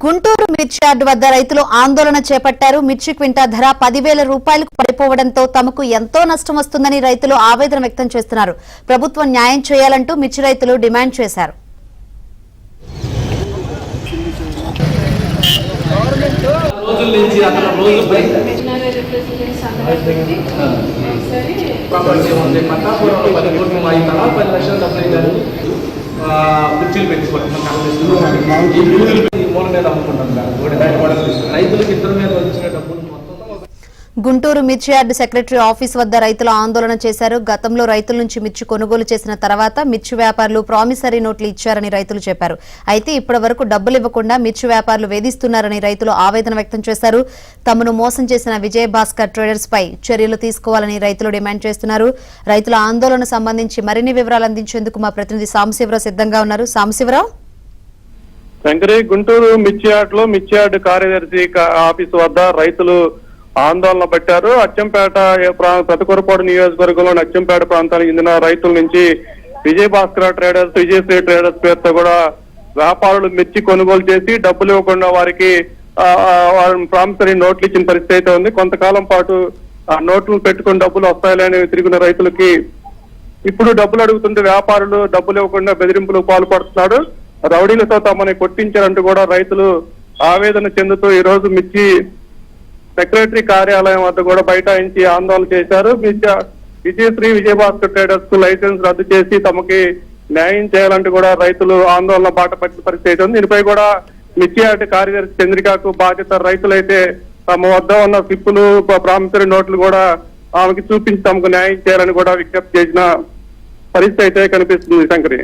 గుంటూరు మిర్చి యార్డు వద్ద రైతులు ఆందోళన చేపట్టారు. మిర్చి క్వింటా ధర 10,000 రూపాయలకు పడిపోవడంతో తమకు ఎంతో నష్టం వస్తుందని రైతులు ఆవేదన వ్యక్తం చేస్తున్నారు. ప్రభుత్వం న్యాయం చేయాలంటూ మిర్చి రైతులు డిమాండ్ చేశారు. కుర్చీలు పెట్టి మూల మీద అమ్ముకుంటాం రైతులకు ఇద్దరు మీద వచ్చిన డబ్బులు. గుంటూరు మిర్చి యార్డు సెక్రటరీ ఆఫీస్ వద్ద రైతులు ఆందోళన చేశారు. గతంలో రైతుల నుంచి మిర్చి కొనుగోలు చేసిన తర్వాత మిర్చి వ్యాపారులు ప్రామిసరీ నోట్లు ఇచ్చారని రైతులు చెప్పారు. అయితే ఇప్పటి వరకు డబ్బులు ఇవ్వకుండా మిర్చి వ్యాపారులు వేధిస్తున్నారని రైతులు ఆవేదన వ్యక్తం చేశారు. తమను మోసం చేసిన విజయ్ భాస్కర్ ట్రేడర్స్ పై చర్యలు తీసుకోవాలని రైతులు డిమాండ్ చేస్తున్నారు. రైతుల ఆందోళన సంబంధించి మరిన్ని వివరాలు అందించేందుకు మా ప్రతినిధి సాంబశివరావు సిద్ధంగా ఉన్నారు. సాంబశివరావు, శంకరి, గుంటూరు మిర్చి యార్డు కార్యదర్శి ఆఫీసు వద్ద రైతులు ఆందోళన పెట్టారు. అచ్చంపేట పెదకూరపాడు నియోజకవర్గంలోని అచ్చంపేట ప్రాంతానికి చెందిన రైతుల నుంచి విజయ్ భాస్కర్ ట్రేడర్స్, విజయశ్రీ ట్రేడర్స్ పేరుతో కూడా వ్యాపారులు మిర్చి కొనుగోలు చేసి డబ్బులు ఇవ్వకుండా వారికి ప్రామిసరీ నోట్లు ఇచ్చిన పరిస్థితి అయితే ఉంది. కొంతకాలం పాటు ఆ నోట్లు పెట్టుకుని డబ్బులు వస్తాయని తిరిగిన రైతులకి ఇప్పుడు డబ్బులు అడుగుతుంటే వ్యాపారులు డబ్బులు ఇవ్వకుండా బెదిరింపులకు పాల్పడుతున్నాడు. రౌడీలతో తమని కొట్టించారంటూ కూడా రైతులు ఆవేదన చెందుతూ ఈ రోజు మిర్చి సెక్రటరీ కార్యాలయం వద్ద కూడా బైఠాయించి ఆందోళన చేశారు. విజయశ్రీ, విజయభాస్కర్ ట్రేడర్స్ కు లైసెన్స్ రద్దు చేసి తమకి న్యాయం చేయాలంటూ కూడా రైతులు ఆందోళన బాట పట్టిన పరిస్థితి ఉంది. దీనిపై కూడా మిర్చి యార్డు కార్యదర్శి చంద్రికకు బాధ్యత. రైతులైతే తమ వద్ద ఉన్న సిప్పులు, ప్రామిసరీ నోట్లు కూడా ఆమెకి చూపించి తమకు న్యాయం చేయాలని కూడా విజ్ఞప్తి చేసిన పరిస్థితి అయితే కనిపిస్తుంది. శంకరి.